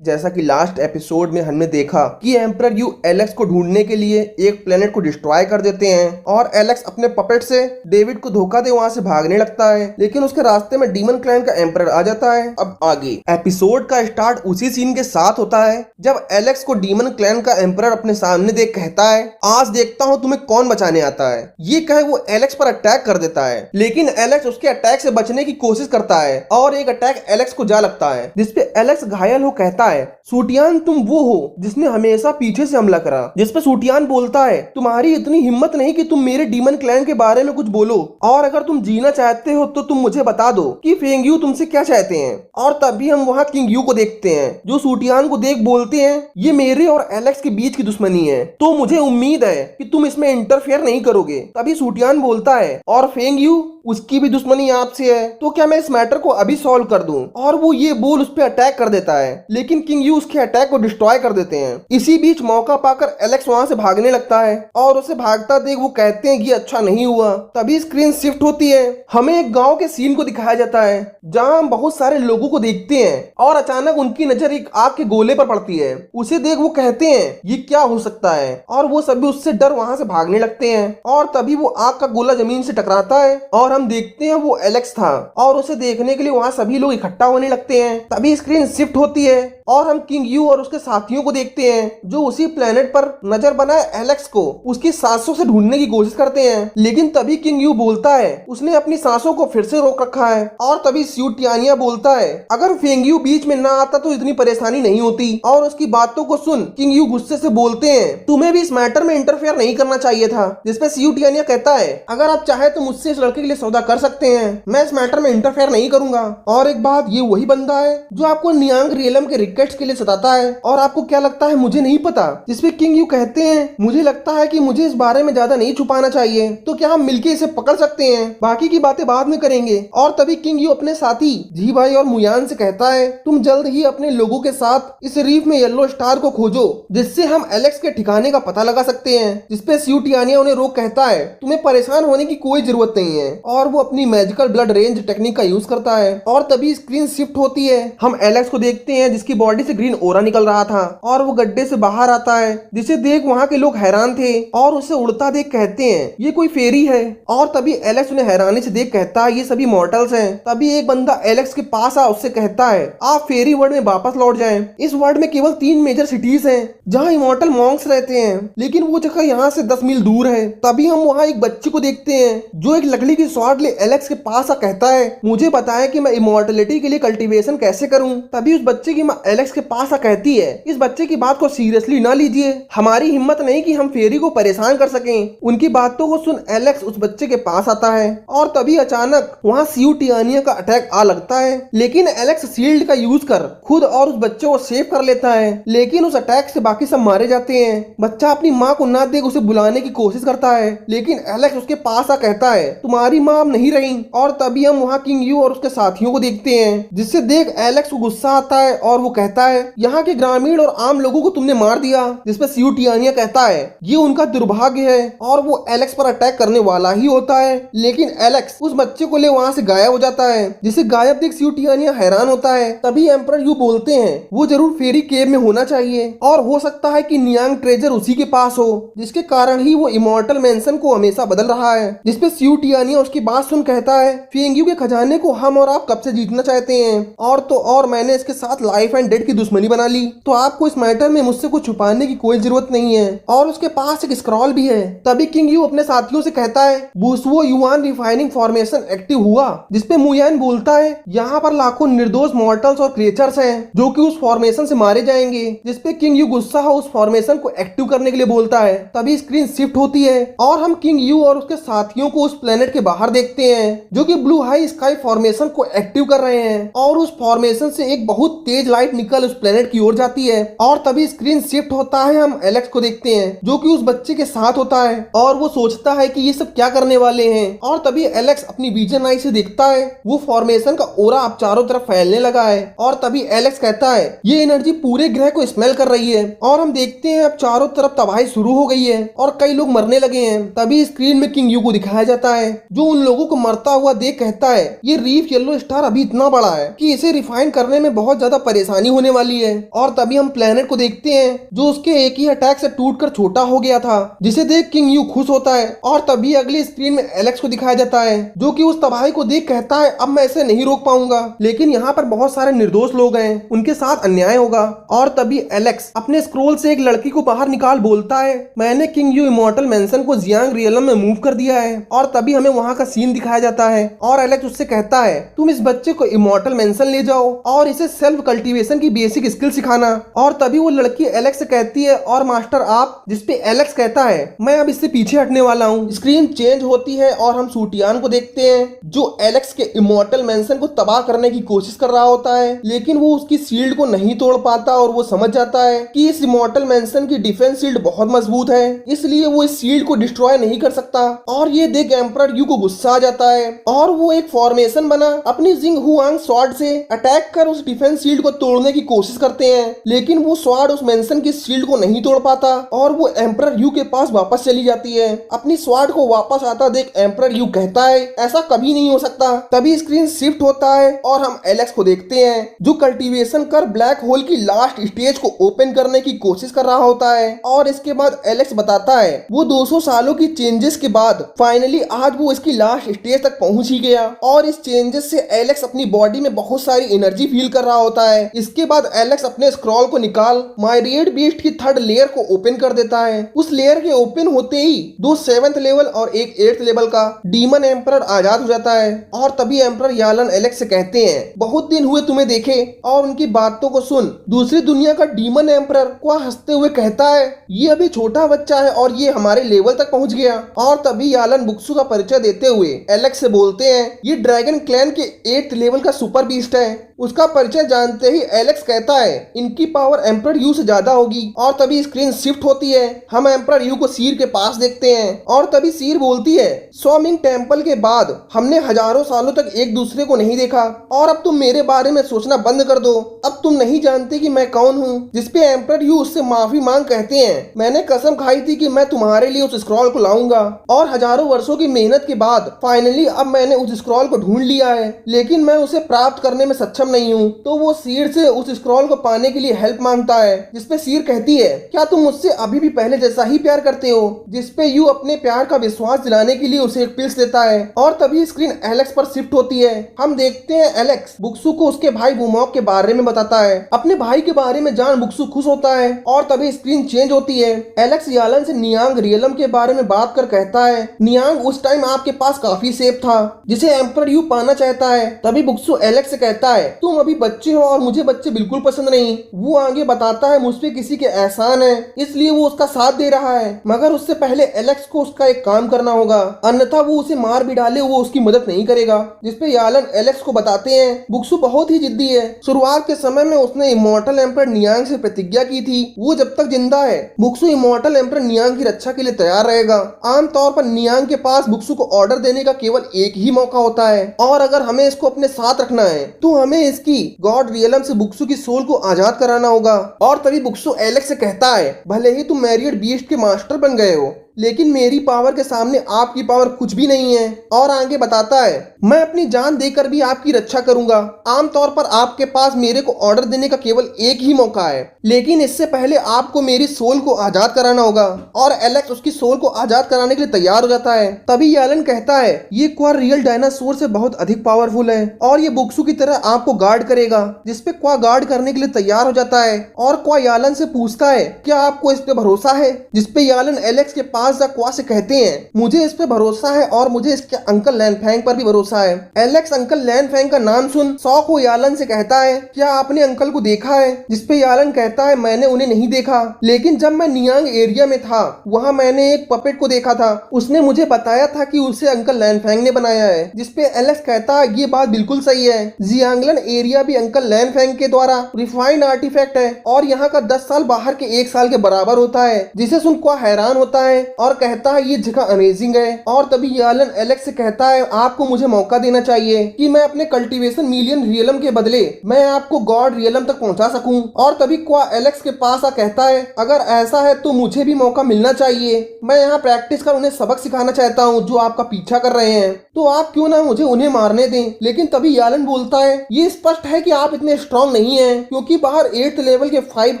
जैसा कि last episode में हमने देखा कि एम्परर यू एलेक्स को ढूंढने के लिए एक प्लेनेट को डिस्ट्रॉय कर देते हैं और एलेक्स अपने पपेट से डेविड को धोखा दे वहां से भागने लगता है, लेकिन उसके रास्ते में डीमन क्लैन का एम्परर आ जाता है। अब आगे एपिसोड का स्टार्ट उसी सीन के साथ होता है जब एलेक्स को डीमन क्लैन का एम्परर अपने सामने देख कहता है, आज देखता हूँ तुम्हें कौन बचाने आता है। ये कहे वो एलेक्स पर अटैक कर देता है, लेकिन एलेक्स उसके अटैक से बचने की कोशिश करता है और एक अटैक एलेक्स को जा लगता है, जिसपे एलेक्स घायल हो कहता है, सूटियान तुम वो हो जिसने हमेशा पीछे से हमला करा। जिसपे सूटियान बोलता है, तुम्हारी इतनी हिम्मत नहीं कि तुम मेरे डीमन क्लैन के बारे में कुछ बोलो, और अगर तुम जीना चाहते हो तो तुम मुझे बता दो कि फेंग यू तुमसे क्या चाहते हैं। और तभी हम वहाँ किंग यू को देखते हैं जो सूटियान को देख बोलते हैं, ये मेरे और एलेक्स के बीच की दुश्मनी है, तो मुझे उम्मीद है कि तुम इसमें इंटरफेयर नहीं करोगे। तभी सूटियान बोलता है, और फेंग यू उसकी भी दुश्मनी आपसे है, तो क्या मैं इस मैटर को अभी सॉल्व कर दूं? और वो ये बोल उस पर अटैक कर देता है, लेकिन किंग यू उसके अटैक को डिस्ट्रॉय कर देते हैं। इसी बीच मौका पाकर एलेक्स वहां से भागने लगता है और उसे भागता देख वो कहते हैं कि अच्छा नहीं हुआ। तभी स्क्रीन शिफ्ट होती है, हमें एक गांव के सीन को दिखाया जाता है जहां हम बहुत सारे लोगों को देखते हैं और अचानक उनकी नजर एक आग के गोले पर पड़ती है। उसे देख वो कहते हैं ये क्या हो सकता है, और वो सभी उससे डर वहां से भागने लगते हैं। और तभी वो आग का गोला जमीन से टकराता है और हम देखते हैं वो एलेक्स था और उसे देखने के लिए वहां सभी लोग इकट्ठा होने लगते हैं। तभी स्क्रीन शिफ्ट होती है और हम किंग यू और उसके साथियों को देखते हैं जो उसी प्लेनेट पर नजर बनाए एलेक्स को उसकी सांसों से ढूंढने की कोशिश करते हैं, लेकिन तभी किंग यू बोलता है उसने अपनी सांसों को फिर से रोक रखा है। और तभी सूटियानिया बोलता है, अगर फेंग यू बीच में ना आता तो इतनी परेशानी नहीं होती। और उसकी बातों को सुन किंग यू गुस्से से बोलते हैं, तुम्हें भी इस मैटर में इंटरफेयर नहीं करना चाहिए था। जिसपे सूटियानिया कहता है, अगर आप चाहे तो मुझसे इस लड़के के लिए सौदा कर सकते हैं, मैं इस मैटर में इंटरफेयर नहीं करूंगा। और एक बात, ये वही बंदा है जो आपको नियांग रियलम के रिकेट्स के लिए सताता है, और आपको क्या लगता है मुझे नहीं पता। जिसपे किंग यू कहते हैं, मुझे लगता है कि मुझे इस बारे में ज्यादा नहीं छुपाना चाहिए, तो क्या हम मिलके इसे पकड़ सकते हैं, बाकी की बातें बाद में करेंगे। और तभी किंग यू अपने साथी जी भाई और मुयान से कहता है, तुम जल्द ही अपने लोगों के साथ इस रीफ में येलो स्टार को खोजो, जिससे हम एलेक्स के ठिकाने का पता लगा सकते हैं। जिसपे सूटियानिया उन्हें रोक कहता है, तुम्हें परेशान होने की कोई जरूरत नहीं है, और वो अपनी मैजिकल ब्लड रेंज टेक्निक का यूज करता है। और तभी स्क्रीन शिफ्ट होती है, हम एलेक्स को देखते हैं जिसकी बॉडी से ग्रीन ओरा निकल रहा था और वो गड्ढे से बाहर आता है, जिसे देख वहाँ के लोग हैरान थे और उसे उड़ता देख कहते हैं ये कोई फेरी है। और तभी एलेक्स उन्हें हैरानी से देख कहता है, ये सभी मॉर्टल्स हैं। तभी एक बंदा एलेक्स के पास आ उससे कहता है, आप फेरी वर्ल्ड में वापस लौट जाएं। इस वर्ल्ड में केवल 3 मेजर सिटीज हैं जहाँ इमॉर्टल मॉन्क्स रहते हैं, लेकिन वो जगह यहाँ से 10 मील दूर है। तभी हम वहाँ एक बच्चे को देखते हैं जो एक लकड़ी की स्वॉर्ड ले एलेक्स के पास आ कहता है, मुझे बताएं कि मैं इमॉर्टलिटी के लिए कल्टीवेशन कैसे करूं। तभी उस बच्चे की माँ एलेक्स के पास आ कहती है, इस बच्चे की बात को सीरियसली ना लीजिए, हमारी हिम्मत नहीं कि हम फेरी को परेशान कर सकें। उनकी बातों को सुन एलेक्स उस बच्चे के पास आता है और तभी अचानक वहाँ सूटियानिया का अटैक आ लगता है, लेकिन एलेक्स शील्ड का यूज कर खुद और उस बच्चे को सेव कर लेता है, लेकिन उस अटैक से बाकी सब मारे जाते हैं। बच्चा अपनी माँ को ना देख उसे बुलाने की कोशिश करता है, लेकिन एलेक्स उसके पास आ कहता है, तुम्हारी माँ अब नहीं रही। और तभी हम वहाँ किंग यू और उसके साथियों को देखते हैं, जिससे देख एलेक्स को गुस्सा आता है और वो कहता है, यहाँ के ग्रामीण और आम लोगों को तुमने मार दिया। जिसपे सूटियानिया कहता है, ये उनका दुर्भाग्य है, और वो एलेक्स पर अटैक करने वाला ही होता है, लेकिन एलेक्स उस बच्चे को ले वहाँ से गायब हो जाता है। जिसे गायब देख सूटियानिया हैरान होता है। तभी एम्परर यू बोलते हैं, वो जरूर फेरी केव में होना चाहिए, और हो सकता है कि नियांग ट्रेजर उसी के पास हो, जिसके कारण ही वो इमॉर्टल मेंशन को हमेशा बदल रहा है। जिसपे सूटियानिया उसकी बात सुन कहता है, फेंग यू के खजाने को हम और आप कब से जीतना चाहते हैं, और तो और मैंने इसके साथ लाइफ एंड डेथ की दुश्मनी बना ली, तो आपको इस मैटर में मुझसे कुछ छुपाने की कोई जरूरत नहीं है। और उसके पास एक स्क्रॉल भी है। तभी किंग यू अपने साथियों से कहता है, बुसवो युआन रिफाइनिंग फॉर्मेशन एक्टिव हुआ। जिसपे मुयान बोलता है, यहाँ पर लाखों निर्दोष मॉर्टल्स और क्रिएचर्स हैं जो कि उस फॉर्मेशन से मारे जाएंगे। जिसपे किंग यू गुस्सा हो उस फॉर्मेशन को एक्टिव करने के लिए बोलता है। तभी स्क्रीन शिफ्ट होती है और हम किंग यू और उसके साथियों को उस प्लेनेट के बाहर देखते हैं जो कि ब्लू हाई स्काई फॉर्मेशन को एक्टिव कर रहे हैं, और उस फॉर्मेशन से एक बहुत तेज लाइट निकल उस प्लेनेट की ओर जाती है। और तभी स्क्रीन शिफ्ट होता है, हम एलेक्स को देखते हैं जो कि उस बच्चे के साथ होता है, और वो सोचता है कि ये सब क्या करने वाले हैं। और तभी एलेक्स अपनी विजन आई से देखता है वो फॉर्मेशन का ओरा अब चारों तरफ फैलने लगा है। और तभी एलेक्स कहता है, ये एनर्जी पूरे ग्रह को स्मेल कर रही है, और हम देखते हैं अब चारों तरफ तबाही शुरू हो गई है और कई लोग मरने लगे हैं। तभी स्क्रीन में किंग यू को दिखाया जाता है जो उन लोगों को मरता हुआ देख कहता है ये रीफ येलो स्टार अभी इतना बड़ा है कि इसे रिफाइन करने में बहुत ज्यादा परेशानी होने वाली है। और तभी हम प्लेनेट को देखते हैं जो उसके एक ही अटैक से टूटकर छोटा हो गया था, जिसे देख किंग यू खुश होता है। और तभी अगली स्क्रीन में एलेक्स को दिखाया जाता है जो कि उस तबाही को देख कहता है अब मैं इसे नहीं रोक पाऊंगा, लेकिन यहाँ पर बहुत सारे निर्दोष लोग हैं, उनके साथ अन्याय होगा। और तभी एलेक्स अपने स्क्रोल से एक लड़की को बाहर निकाल बोलता है मैंने किंग यू इमॉर्टल मेंशन को जियांग रियलम में मूव कर दिया है। और तभी हमें वहाँ का सीन दिखाया जाता है और एलेक्स उससे कहता है तुम इस बच्चे को इमॉर्टल मेंशन ले जाओ और इसे सेल्फ कल्टीवेशन की बेसिक स्किल सिखाना। और तभी वो लड़की एलेक्स से कहती है और मास्टर आप, जिसपे एलेक्स कहता है मैं अब इससे पीछे हटने वाला हूँ। स्क्रीन चेंज होती है और हम सूटियान को देखते हैं जो एलेक्स के इमॉर्टल मेंशन को तबाह करने की कोशिश कर रहा होता है, लेकिन वो उसकी शील्ड को नहीं तोड़ पाता और वो समझ जाता है कि इस इमॉर्टल मेंशन की डिफेंस शील्ड बहुत मजबूत है, इसलिए वो इस शील्ड को डिस्ट्रॉय नहीं कर सकता। और ये देख एम्परर यू को गुस्सा आ जाता है और वो एक फॉर्मेशन बना अपनी जिंग हुआंग स्वॉर्ड से अटैक कर उस डिफेंस शील्ड को तोड़ने की कोशिश करते हैं, लेकिन वो स्वॉर्ड उस मेंशन की शील्ड को नहीं तोड़ पाता और वो एम्परर यू के पास वापस चली जाती है। अपनी स्वॉर्ड को वापस आता देख एम्परर यू कहता है ऐसा कभी नहीं हो सकता। तभी स्क्रीन शिफ्ट होता है और हम एलेक्स को देखते हैं जो कल्टीवेशन कर ब्लैक होल की लास्ट स्टेज को ओपन करने की कोशिश कर रहा होता है। और इसके बाद एलेक्स बताता है वो 200 सालों की चेंजेस के बाद फाइनली आज वो इसकी लास्ट स्टेज तक पहुंच ही गया और इस चेंजेस से एलेक्स अपनी बॉडी में बहुत सारी एनर्जी फील कर रहा होता है। इसके बाद एलेक्स अपने स्क्रॉल को निकाल मायरिएड बीस्ट की थर्ड लेयर को ओपन कर देता है। उस लेयर के ओपन होते ही 2 7th लेवल और एक 8th लेवल का डीमन एम्परर आजाद हो जाता है। और तभी एम्परर यालन एलेक्स से कहते हैं बहुत दिन हुए तुम्हें देखे और उनकी बातों को सुन। दूसरी दुनिया का डीमन एम्परर को हंसते हुए कहता है ये अभी छोटा बच्चा है और ये हमारे लेवल तक पहुंच गया। और तभी यालन बुक्सु का परिचय देते हुए एलेक्स से बोलते हैं ये ड्रैगन क्लैन के 8th लेवल का सुपर बीस्ट है। उसका परिचय जानते ही एलेक्स कहता है इनकी पावर एम्परर यू से ज्यादा होगी। और तभी स्क्रीन शिफ्ट होती है, हम एम्परर यू को सीर के पास देखते हैं और तभी सीर बोलती है स्वामिंग टेम्पल के बाद हमने हजारों सालों तक एक दूसरे को नहीं देखा और अब तुम मेरे बारे में सोचना बंद कर दो, अब तुम नहीं जानते कि मैं कौन हूँ। जिसपे एम्परर यू उससे माफी मांग कहते हैं मैंने कसम खाई थी कि मैं तुम्हारे लिए उस स्क्रॉल को लाऊंगा और हजारों वर्षों की मेहनत के बाद फाइनली अब मैंने उस स्क्रॉल को ढूंढ लिया है, लेकिन मैं उसे प्राप्त करने में सक्षम नहीं हूँ। तो वो सीर से उस स्क्रॉल को पाने के लिए हेल्प मांगता है, जिसपे सीर कहती है क्या तुम मुझसे अभी भी पहले जैसा ही प्यार करते हो। जिसपे यू अपने प्यार का विश्वास दिलाने के लिए उसे एक पिल्स देता है। और तभी स्क्रीन एलेक्स पर शिफ्ट होती है, हम देखते हैं एलेक्स बुक्सु को उसके भाई वुमॉक के बारे में बताता है। अपने भाई के बारे में जान बुक्सु खुश होता है। और तभी स्क्रीन चेंज होती है, एलेक्स यालन से नियांग रियलम के बारे में बात कर कहता है नियांग उस टाइम आपके पास काफी सेफ था जिसे एम्परर यू पाना चाहता है। तभी बुक्सु एलेक्स से कहता है तुम अभी बच्चे हो और मुझे बच्चे बिल्कुल पसंद नहीं। वो आगे बताता है मुझ पे किसी के एहसान है इसलिए वो उसका साथ दे रहा है, मगर उससे पहले एलेक्स को उसका एक काम करना होगा अन्यथा वो उसे मार भी डाले वो उसकी मदद नहीं करेगा। जिसपे यालन एलेक्स को बताते हैं बुक्सु बहुत ही जिद्दी है, शुरुआत के समय में उसने इमॉर्टल एम्परर नियांग से प्रतिज्ञा की थी वो जब तक जिंदा है बुक्सु इमॉर्टल एम्परर नियांग की रक्षा के लिए तैयार रहेगा। आमतौर पर नियांग के पास बुक्सु को ऑर्डर देने का केवल एक ही मौका होता है और अगर हमें इसको अपने साथ रखना है तो हमें इसकी गॉड रियलम से बुक्सु की सोल को आजाद कराना होगा। और तभी बुक्सु एलेक्स से कहता है भले ही तुम मैरियड बीस्ट के मास्टर बन गए हो लेकिन मेरी पावर के सामने आपकी पावर कुछ भी नहीं है। और आगे बताता है मैं अपनी जान देकर भी आपकी रक्षा करूंगा। आमतौर पर आपके पास मेरे को ऑर्डर देने का केवल एक ही मौका है, लेकिन इससे पहले आपको मेरी सोल को आजाद कराना होगा। और एलेक्स उसकी सोल को आजाद कराने के लिए तैयार हो जाता है। तभी यालन कहता है ये क्वा रियल डायनासोर से बहुत अधिक पावरफुल है और ये बुक्सु की तरह आपको गार्ड करेगा। जिसपे क्वा गार्ड करने के लिए तैयार हो जाता है और क्वा यालन से पूछता है क्या आपको इस पे भरोसा है। जिसपे यालन एलेक्स के पास क्वा से कहते हैं मुझे इस पे भरोसा है और मुझे इसके अंकल लैनफैंग पर भी भरोसा है। एलेक्स अंकल लैनफैंग का नाम सुन शौक हो यालन से कहता है क्या आपने अंकल को देखा है। जिसपे यालन कहता है मैंने उन्हें नहीं देखा, लेकिन जब मैं नियांग एरिया में था वहाँ मैंने एक पपेट को देखा था, उसने मुझे बताया था कि उसे अंकल लैनफैंग ने बनाया है। जिसपे एलेक्स कहता है ये बात बिल्कुल सही है, जियांगलन एरिया भी अंकल लैनफैंग के द्वारा रिफाइंड आर्टिफैक्ट है और यहाँ का 10 साल बाहर के 1 साल के बराबर होता है। जिसे सुन क्वा हैरान होता है और कहता है ये जगह अमेजिंग है। और तभी यालन एलेक्स से कहता है आपको मुझे मौका देना चाहिए कि मैं अपने कल्टीवेशन मिलियन रियलम के बदले मैं आपको गॉड रियलम तक पहुंचा सकूं। और तभी क्वा एलेक्स के पास आ कहता है अगर ऐसा है तो मुझे भी मौका मिलना चाहिए, मैं यहाँ प्रैक्टिस कर उन्हें सबक सिखाना चाहता हूँ जो आपका पीछा कर रहे हैं, तो आप क्यों ना मुझे उन्हें मारने दें। लेकिन तभी यालन बोलता है ये स्पष्ट है कि आप इतने स्ट्रांग नहीं हैं, क्योंकि बाहर 8th लेवल के 5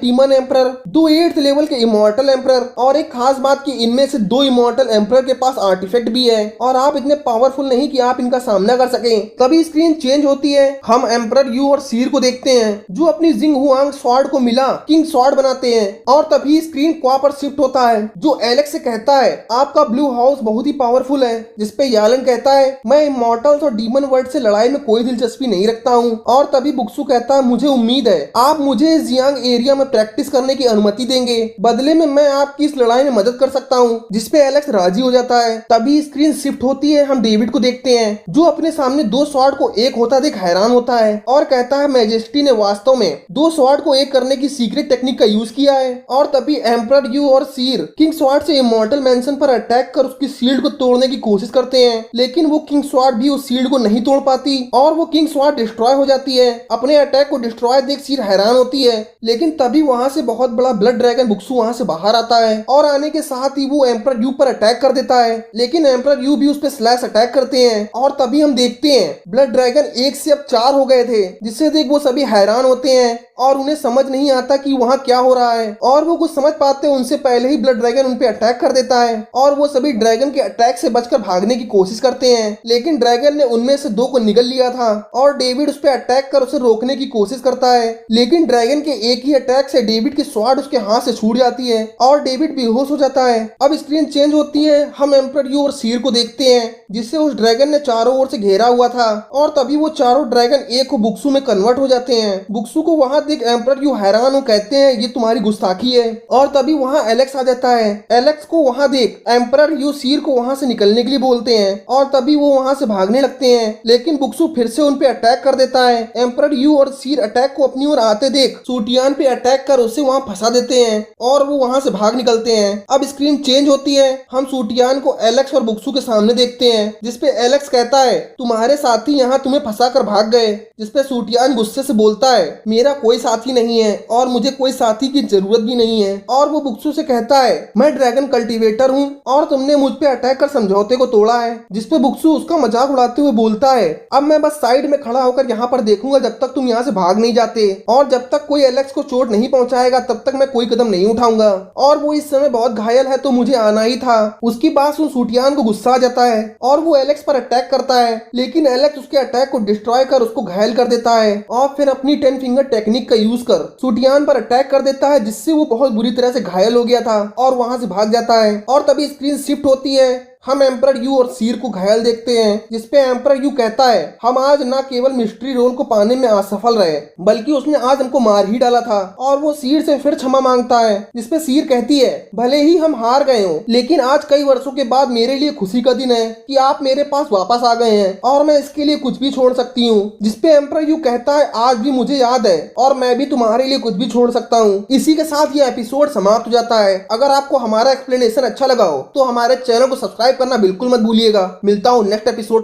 डीमन एम्परर, 2 8th लेवल के इमॉर्टल एम्परर और एक खास बात कि इनमें से 2 इमॉर्टल एम्परर के पास आर्टिफैक्ट भी है और आप इतने पावरफुल नहीं कि आप इनका सामना कर सकें। तभी स्क्रीन चेंज होती है, हम एम्परर यू और सीर को देखते हैं जो अपनी जिंग हुआंग स्वॉर्ड को मिला किंग स्वॉर्ड बनाते हैं। और तभी स्क्रीन क्वा पर शिफ्ट होता है जो एलेक्स से कहता है आपका ब्लू हाउस बहुत ही पावरफुल है, जिसपे यालन कहता है मैं इमॉर्टल्स और डीमन वर्ल्ड से लड़ाई में कोई दिलचस्पी नहीं रखता हूँ। और तभी बुक्सू कहता है मुझे उम्मीद है आप मुझे जियांग एरिया में प्रैक्टिस करने की अनुमति देंगे, बदले में मैं आपकी इस लड़ाई में मदद कर सकता हूँ, जिसपे एलेक्स राजी हो जाता है। तभी स्क्रीन शिफ्ट होती है, हम डेविड को देखते हैं जो अपने सामने 2 स्वॉर्ड को एक होता देख हैरान होता है और कहता है मैजेस्टी ने वास्तव में 2 स्वॉर्ड को एक करने की सीक्रेट टेक्निक का यूज किया है। और तभी एम्परर यू और सीर किंग स्वॉर्ड से इमॉर्टल मैंशन पर अटैक कर उसकी शील्ड को तोड़ने की कोशिश करते हैं, लेकिन वो किंग स्वॉर्ड भी उस शील्ड को नहीं तोड़ पाती और वो किंग स्वॉर्ड डिस्ट्रॉय हो जाती है। अपने अटैक को डिस्ट्रॉय देख सीर हैरान होती है, लेकिन तभी वहां से बहुत बड़ा ब्लड ड्रैगन बुक्सू वहां से बाहर आता है और आने के साथ ही वो एम्परर यू पर अटैक कर देता है, लेकिन एम्परर यू भी उस पर स्लैश अटैक करते हैं। और तभी हम देखते हैं ब्लड ड्रैगन 1 से अब 4 हो गए थे, जिससे देख वो सभी हैरान होते हैं और उन्हें समझ नहीं आता कि वहां क्या हो रहा है। और वो कुछ समझ पाते हैं उनसे पहले ही ब्लड ड्रैगन उन पे अटैक कर देता है और वो सभी ड्रैगन के अटैक से बचकर भागने की कोशिश करते हैं, लेकिन ड्रैगन ने उनमें से 2 को निगल लिया था और डेविड उस पे अटैक कर उसे रोकने की कोशिश करता है, लेकिन ड्रैगन के एक ही अटैक से डेविड की स्वॉर्ड उसके हाथ से छूट जाती है और डेविड बेहोश हो जाता है। अब स्क्रीन चेंज होती है, हम एम्परर यू और सीर को देखते हैं जिससे उस ड्रैगन ने चारों ओर से घेरा हुआ था और तभी वो चारों ड्रैगन एक को बुक्सू में कन्वर्ट हो जाते हैं। बुक्सू को वहां देख एम्परर यू हैरान हो कहते हैं ये तुम्हारी गुस्ताखी है। और तभी वहां एलेक्स आ जाता है, एलेक्स को वहां देख एम्परर यू सीर को वहां से निकलने के लिए बोलते हैं और तभी वो वहां से भागने लगते हैं, लेकिन बुक्सू फिर से उन पे अटैक कर देता है। एम्परर यू और सीर अटैक को अपनी ओर आते देख सूटियान पे अटैक कर उसे वहां फंसा देते हैं और वो वहां से भाग निकलते हैं। अब स्क्रीन चेंज होती है, हम सूटियान को एलेक्स और बुक्सू के सामने देखते हैं जिसपे एलेक्स कहता है तुम्हारे साथी यहाँ तुम्हें फंसा कर भाग गए, जिसपे सूटियान गुस्से से बोलता है मेरा कोई साथी नहीं है और मुझे कोई साथी की जरूरत भी नहीं है। और वो बुक्सू से कहता है मैं ड्रैगन कल्टीवेटर हूँ और तुमने मुझ पे अटैक कर समझौते को तोड़ा है, जिसपे बुक्सू उसका मजाक उड़ाते हुए बोलता है अब मैं बस साइड में खड़ा होकर यहाँ पर देखूंगा जब तक तुम यहाँ से भाग नहीं जाते और जब तक कोई एलेक्स को चोट नहीं पहुंचाएगा तब तक मैं कोई कदम नहीं उठाऊंगा। और वो इस समय बहुत घायल है तो मुझे आना ही था। उसकी बात सुन सूटियान को गुस्सा आ जाता है और वो एलेक्स पर अटैक करता है, लेकिन एलेक्स उसके अटैक को डिस्ट्रॉय कर उसको घायल कर देता है और फिर अपनी 10 फिंगर टेक्निक का यूज कर सूटियान पर अटैक कर देता है, जिससे वो बहुत बुरी तरह से घायल हो गया था और वहां से भाग जाता है। और तभी स्क्रीन शिफ्ट होती है, हम एम्परर यू और सीर को घायल देखते हैं जिसपे एम्परर यू कहता है हम आज न केवल मिस्ट्री रोल को पाने में असफल रहे बल्कि उसने आज हमको मार ही डाला था। और वो सीर से फिर क्षमा मांगता है, जिसपे सीर कहती है भले ही हम हार गए हो लेकिन आज कई वर्षों के बाद मेरे लिए खुशी का दिन है कि आप मेरे पास वापस आ गए हैं और मैं इसके लिए कुछ भी छोड़ सकती हूँ। जिसपे एम्परर यू कहता है आज भी मुझे याद है और मैं भी तुम्हारे लिए कुछ भी छोड़ सकता हूँ। इसी के साथ ये एपिसोड समाप्त हो जाता है। अगर आपको हमारा एक्सप्लेनेशन अच्छा लगा हो तो हमारे चैनल को सब्सक्राइब करना बिल्कुल मत भूलिएगा। मिलता हूँ नेक्स्ट एपिसोड।